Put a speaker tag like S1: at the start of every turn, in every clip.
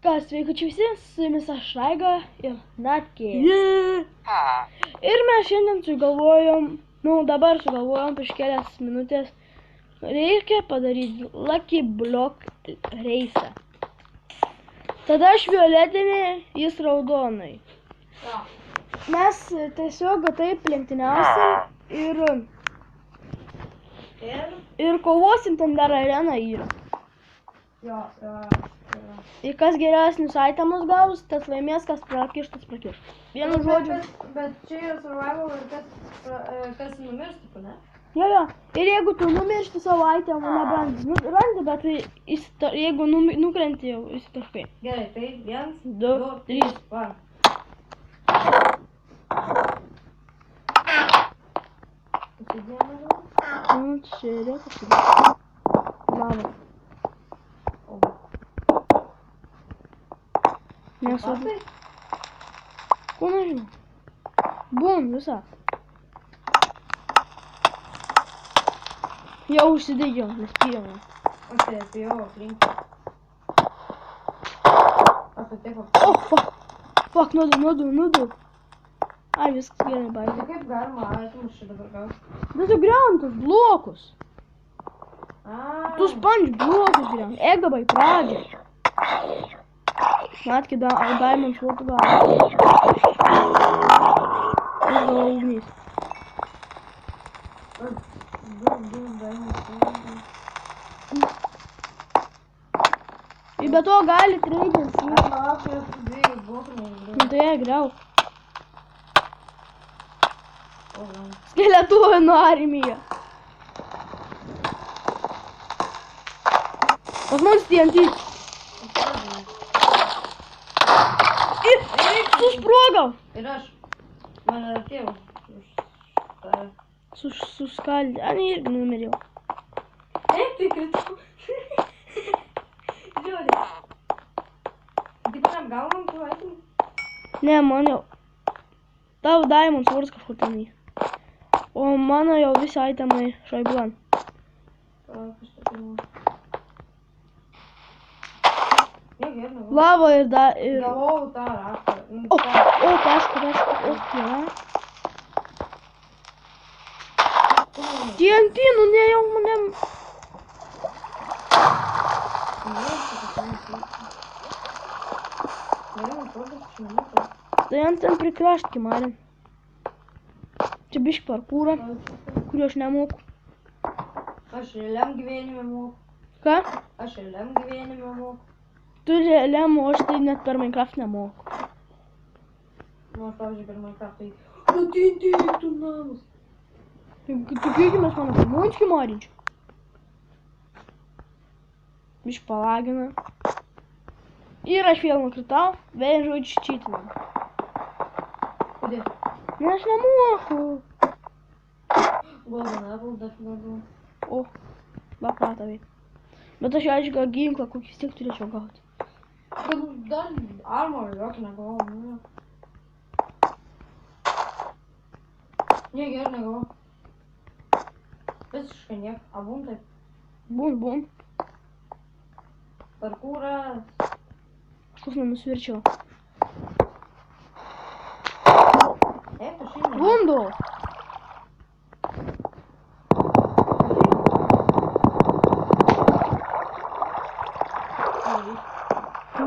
S1: Kas, sveiki čia visi, su jumis aš Raiga ir Natkė. Ir mes šiandien dabar sugalvojom prieš kelias minutės, reikia padaryti Lucky Block reisą. Tada aš violetinį, jis raudonai. Mes tiesiog taip lenktyniausim ir kovosim, ten dar arena yra. Ir kas geresnius itemus gaus, tas laimės, kas prakiš, tas prakiš. Vienu žodžiu.
S2: Bet čia yra survival ir kas numirštų, ne?
S1: Jo. Ir jeigu tu numiršti savo itemų, randi, bet jeigu nukrenti, jau įsitaškai.
S2: Gerai, tai 1,
S1: 2, 3,
S2: va.
S1: Čia yra kažkaip. Lava. Nesvarbu. Ko nežinau. Bum, visa. Jau užsidėjau, nespėjau.
S2: Aš tai atėjau aplinkui.
S1: O, fuck, nuodu. Ai, viskas gerai, baigė.
S2: Tai kaip galima itemus čia dabar gauti?
S1: Bet tu griauni tus blokus. Tu sponge blokus griauni. Egabai pradžiai. Natkė diamond sword gal. Ir gal ugnys. Ir be to gali treidins. Nu tai griau. Skeletonų armija. Pas mums TNT. Ir susprogau.
S2: Ir aš. Mane atėjau.
S1: Suskaldė. Ani irgi numeriau.
S2: Taip, tai kritau. Žiūrėk. Taip man apgaunam tų itemų?
S1: Ne, man jau. Tau diamond sword kažkur ten. O mano jau visi itemai šaiblan. Lava ir
S2: Gavau tą raktą.
S1: Tašku. Gerai. TNT, nu ne jau manem. Tai ant ten prikraštki, Marin. Čia biški parkūrą, kuriuo aš nemoku.
S2: Aš realiam gyvenime moku.
S1: Ką?
S2: Aš realiam gyvenime moku.
S1: Tu realiam, o aš tai net per Minecraft nemoku.
S2: Nu, aš pavyzdžiui per Minecraft tai... Atinti, tu namus.
S1: Tu kiekimės mano pirmončki Marinčių. Biški palagina. Ir aš vėl nukritau, vėl žodžiu čytinam.
S2: Kodėl?
S1: Ne, aš nemoku.
S2: Golden apple dar gavau.
S1: O, bakratavai. Bet aš aišku ginklą kokį vis tiek turėčiau gauti.
S2: Kad dar armor jokį negavau, ne. Ne, gerai negavau. Visiškai niek. Abum taip.
S1: Bum.
S2: Parkūras.
S1: Kažkas nenusvirčiau.
S2: Taip, aš šiandien.
S1: Bundu!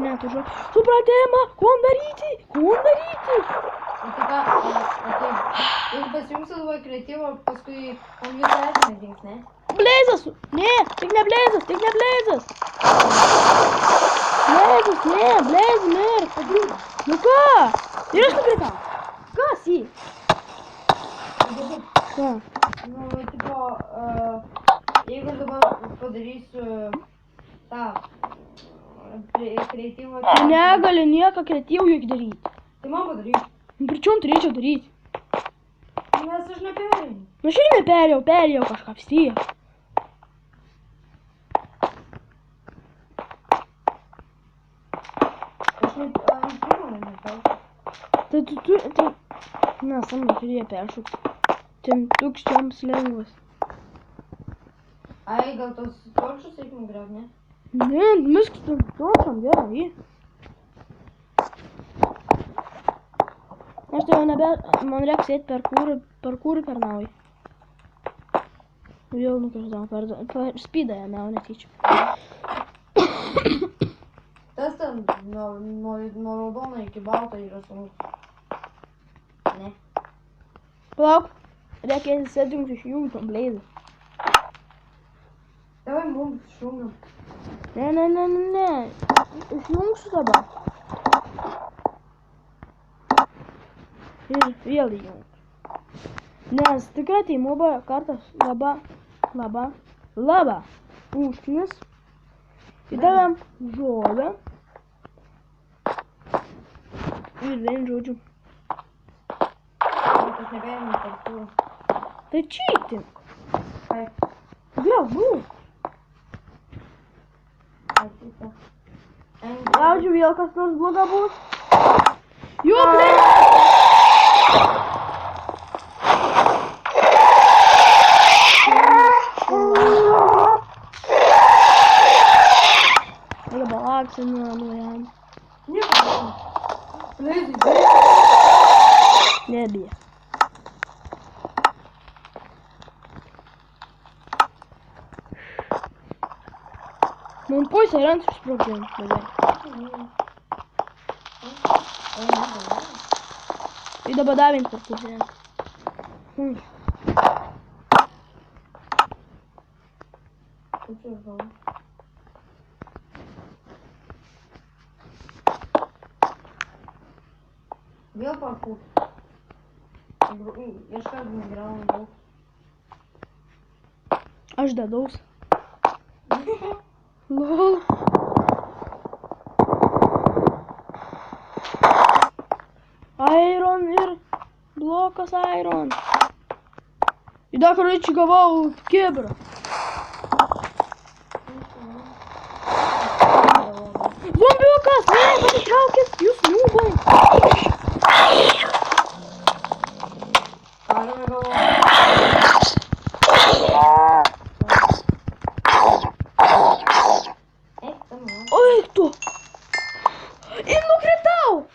S1: Ne, tu žodžiu. Supratėma, kuom daryti?
S2: Tai ką, jeigu pasijungsi labai kreatyvą, paskui man visą esmę dings, ne?
S1: Blazas! Ne, tik ne Blazas! Blazas, ne, Blazas, mir! Nu ką? Ir aš nukritau. Kas jį? Ką?
S2: Nu, tipo, jeigu aš dabar padarysiu tą kreatyvą...
S1: Tu negali nieko kreatyvų juk daryti.
S2: Tai man padarysiu.
S1: Pri čom turėčiau daryti?
S2: Nes aš neperėjau.
S1: Nu aš irgi neperėjau kažką vis tiek.
S2: Aš ant pirmo neperėjau.
S1: Tai... Na, samdą turėjo peršūkti. Ten tukščioms lengvas.
S2: Ai, gal tos torčius reikia nugriaut, ne?
S1: Ne, viskas ten torčiam gerai. Aš tai jau man reikia sėti per kūrį per naują. Vėl nukrisdama per speedą ėmiau netyčia.
S2: Tas ten nuo raudono iki balto yra sunku. Ne.
S1: Palauk, reikia settings išjungti blazą.
S2: Davai mums šungiam.
S1: Ne. Išjungsiu dabar. Ir vėl įjungsiu. Nes tikrai tai moba kartas laba užknis. Įdavėm žolę. Ir vien žodžiu.
S2: Tas nebeėmė parkūrą.
S1: Tai cheating.
S2: Kaip?
S1: Vėl,
S2: Atsita.
S1: Laužiu vėl kas nors bloga bus. Jo, blin! Reikia balaksį nuo jam.
S2: Nieko. Blazai.
S1: Nebija. Man pusę rent išsprogdžiam. I dabar davint per pusę rent.
S2: Vėl parkūr. Iškart nugriaunam daug.
S1: Aš dadaus. Lol. Iron ir blokas Iron. И да, короче, гавал кебра. Зомбиокас! Не, патриархет! Jūs nūbai!
S2: Karame galvoju.
S1: Oi, tu! Ir nukritau!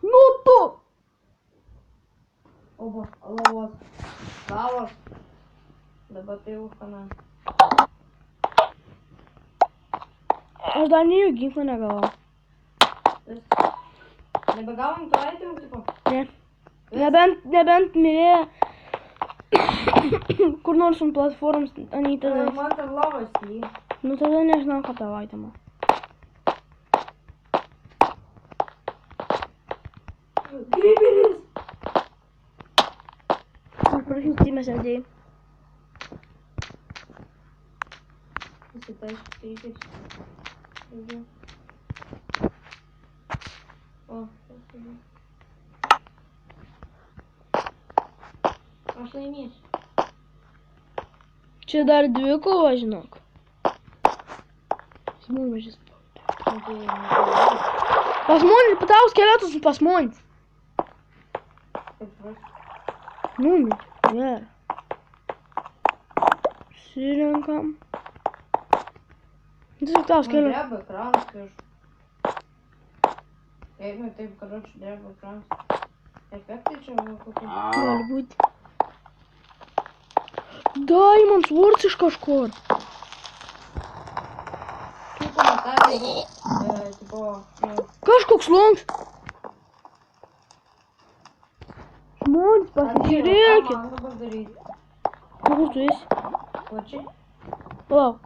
S1: Nu tu!
S2: Oba, lavos. Lavos. Dabar tai jau kana.
S1: Aš dar nei jų ginklą negavau.
S2: Nebegavom to itemų tipo?
S1: Ne. Nebent mirė kur nors ant platformos, anei tada.
S2: Man ten lavas jį.
S1: Nu tada nežinau, ką tavo itemą.
S2: Gryberis!
S1: Aš prašau, Steam'e sėdėjai.
S2: Įsitaisykit. O, pasižiūrėjau. Aš laimėsiu.
S1: Čia dar dvikova, žinok. Smūžis. Pas mani, tau skeletus pas mani. Numit, gerai. Surenkam. Tiesiog tau skeletus.
S2: Dreba ekranas kažkaip. Jeigu taip, karoči, dreba ekranas. Efektai čia kokie?
S1: Gali būti. Diamond Swords iš kažkur.
S2: Kaip komentarai, tipo,
S1: Kažkoks longs. Žmonės, pasižiūrėkit.
S2: ką man dabar daryti?
S1: Kur tu esi?
S2: O čia?
S1: Palauk.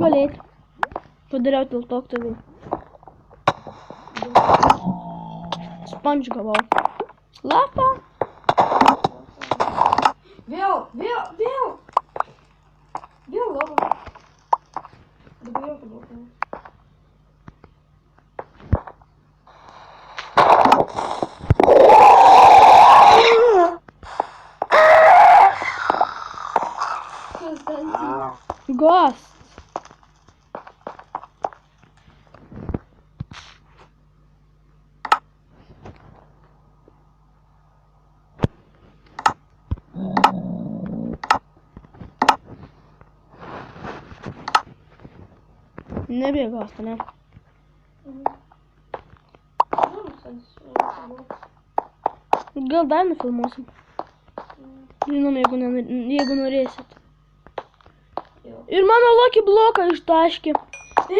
S1: Galėt. Padariau dėl to, tavai. Sponge gavau. Lapa.
S2: Vėl lava. Dabar jau pablokavau. Kas ten?
S1: Ghost. Nebėgos, ne? Gal dar nufilmuosim. Žinom, jeigu norėsit. Ir mano Lucky bloką ištaškė.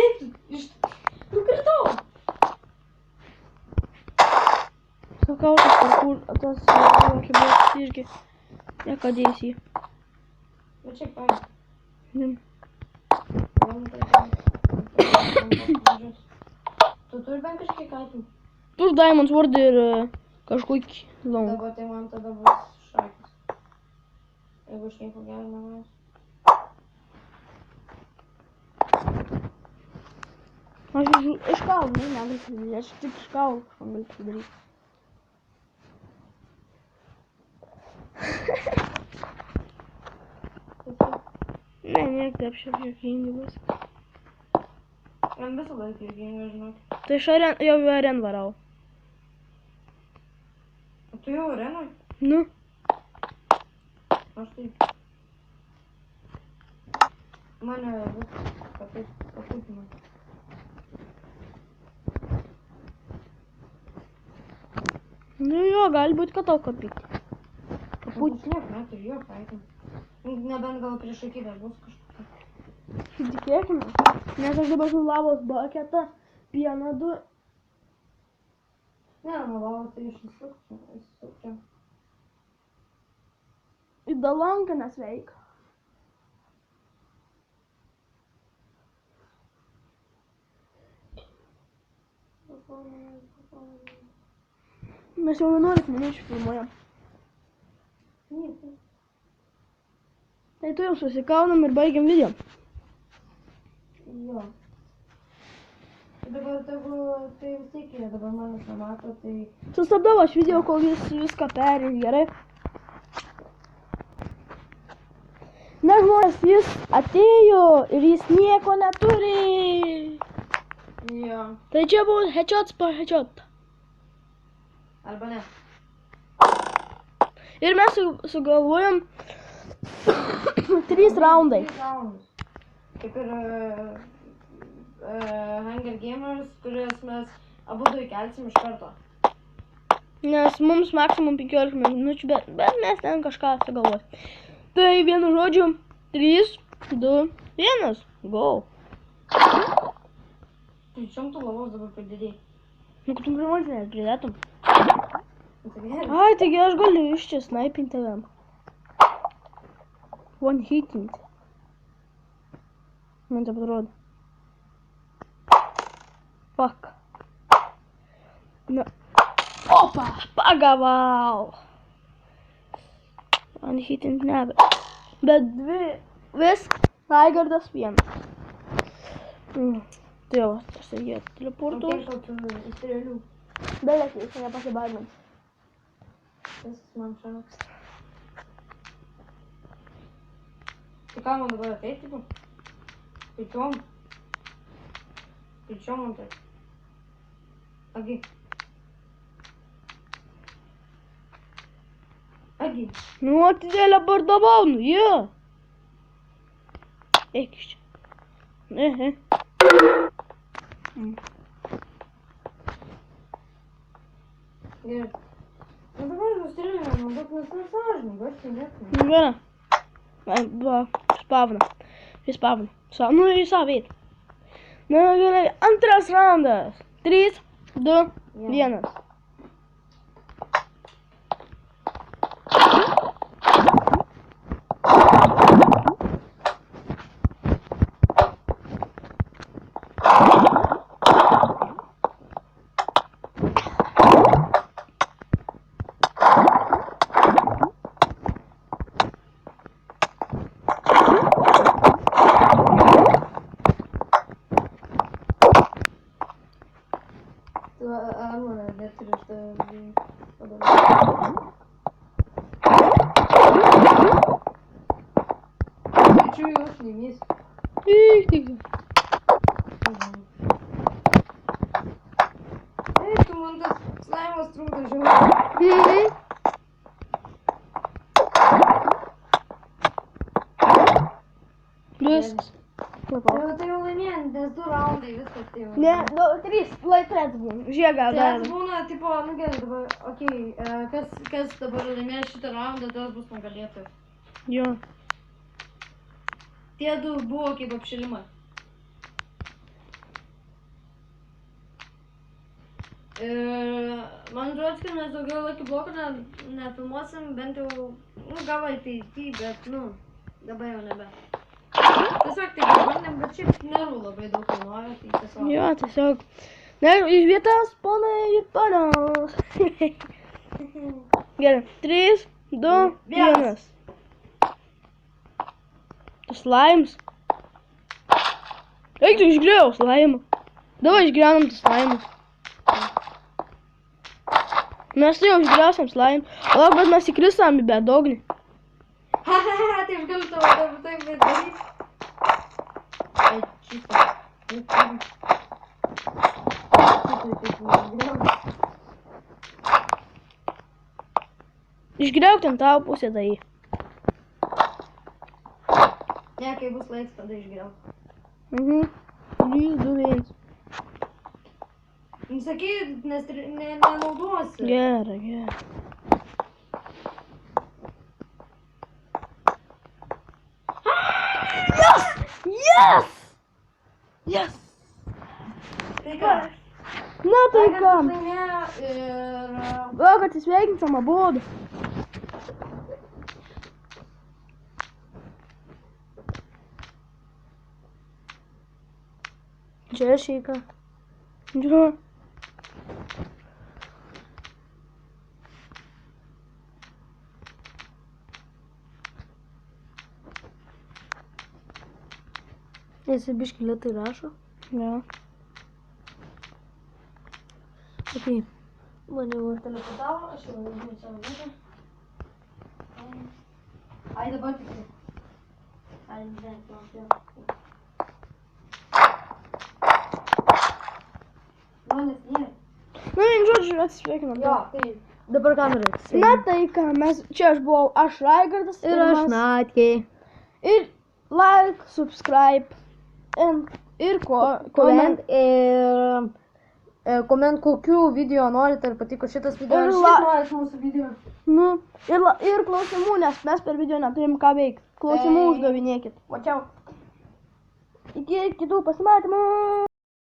S2: Eik, nukritau.
S1: Sakau, tas Lucky blokas irgi nekadės jį.
S2: Bet čia paim. Tu turi bent kažkiek atimų.
S1: Turiu Diamond Sword ir kažkokį long.
S2: Dabar tai man tada bus šakis. Jeigu aš nieko gero negausiu.
S1: Aš iš kaulų negaliu padaryti, aš tik iš kaulų kažką galiu padaryti. Ne, taip šiaip juokingi bus.
S2: Man visą laiką juokinga, žinok.
S1: Tai aš jau į areną varau.
S2: O tu jau arenoj?
S1: Nu,
S2: Aš taip. Mane vis paputino.
S1: nu jo, gali būti, kad tau kapyti.
S2: Put niek neturiu jokio aitimo. Nebent gal prieš akį dar bus kažkokia.
S1: Tikėkime, nes aš dabar su lavos baketą, pieną 2.
S2: Ne, nulau, tai išsisukčiau.
S1: Į dalanką nesveika. Mes jau 11 minučių filmuojam. Tai tu jau susikaunam ir baigiam video.
S2: Jo. Dabar tegu, tai vis tiek jie dabar manęs nemato, tai...
S1: Sustabdau aš video, kol jis viską perės, gerai? Na, žmonės, jis atėjo ir jis nieko neturi.
S2: Jo.
S1: Tai čia buvo headshots po headshot.
S2: Arba ne.
S1: Ir mes sugalvojom 3 raundai.
S2: 3 raundus. Kaip ir Hunger Gamers, kurias mes abudu įkelsim iš karto.
S1: Nes mums maksimum 15 minučių, bet mes ten kažką sugalvosim. Tai vienu žodžiu, 3, 2, 1, go.
S2: Tai čiom tu lavos dabar pridėdėjai?
S1: Nu, kad tu primontinės pridėtum.
S2: Tai gerai.
S1: Ai, taigi aš galiu iš čia snaipinti tavim. One hitint. Man taip atrodo. Fuck. Na. Opa, pagavau. One hitint nebe. Bet 2, viskas, Raigardas 1. Tai jau, tas jie
S2: O
S1: teleportuos.
S2: kiek tau tu strėlių?
S1: Beveik, jis nepasibaidom.
S2: Tas man šaks. Tai ką man dabar ateiti, tipo? Skaičiuom. Skaičiuom man tai. Agi. Agi.
S1: Nu, atiteleportavau, nu, jie. Eik iš čia.
S2: Gerai. Nu dabar nustrėlėme, man daug nesąžininkai, aš tai net.
S1: Gerai. Va, spavna. Jis spavna. Nu, į savo vietą. Na, gerai, antras raundas. 3, 2, 1.
S2: Tu armorą neturi iš tavęs padaryti. Skaičiu jūs nemys.
S1: Tik.
S2: Ei, tu man tas slaimas trukdo žiauriai.
S1: Viskas.
S2: Tai jau laimėjant, nes 2 raundai viskas tai jau.
S1: Ne, 3, lai 3 būna. Žiūrėk, gal dar.
S2: Tas būna, tipo, nu gerai, dabar, okei, kas dabar laimės šitą raundą, tas bus nugalėtojas.
S1: Jo.
S2: Tie 2 buvo kaip apšilimas. Man žodžiu, kad mes daugiau Lucky Blockų nefilmuosim, bent jau, nu, gal ateity, bet, nu, dabar jau nebe. Tiesiog tai bandėm, bet šiaip nerų labai daug kainuoja, tai tiesiog.
S1: Jo, tiesiog. Ne, iš vietos, ponai ir ponios. Gerai, 3, 2, 1. Tas laims. Eik, tu išgriau slaimą. Davai išgriaunam tas laimus. Mes jau išgriausiam slaimą. O, bet mes įkrisam į bedognį.
S2: Hahaha, tai aš galiu tavo taip daryti. Ai, čista.
S1: Išgriauk ten tavo pusę tai.
S2: Ne, kai bus laiks, tada išgriauk.
S1: 3, 2, 1.
S2: Sakai, nes nenaudosi.
S1: Gerai, gerai. Yes! Yes!
S2: Tai ką?
S1: Na tai ką?
S2: Laimėjo ir...
S1: O, kad įsveikinsam abudu. Čia šeika. Jo. Jisai biškį lėtai rašo. Jo. Okei. Man jau
S2: Telefonavo, aš jau važiuoju savo vietą. Ai, dabar tikrai. Ai, ne, laukiu. Manęs nėra.
S1: Na, vien žodžiu, atsisveikinam.
S2: Jo, tai...
S3: Dabar kamerai.
S1: Na tai ką, mes, čia aš buvau, aš Raigardas
S3: Ir aš Natkiai.
S1: Ir like, subscribe, ir comment.
S3: Koment kokių video norite, ar patiko šitas video.
S1: Ir
S3: Ar
S1: la-
S3: šiaip norit mūsų video.
S1: Nu, ir klausimų, nes mes per video neturim ką veikti. Klausimų uždavinėkit. O čia. Iki kitų pasimatymų.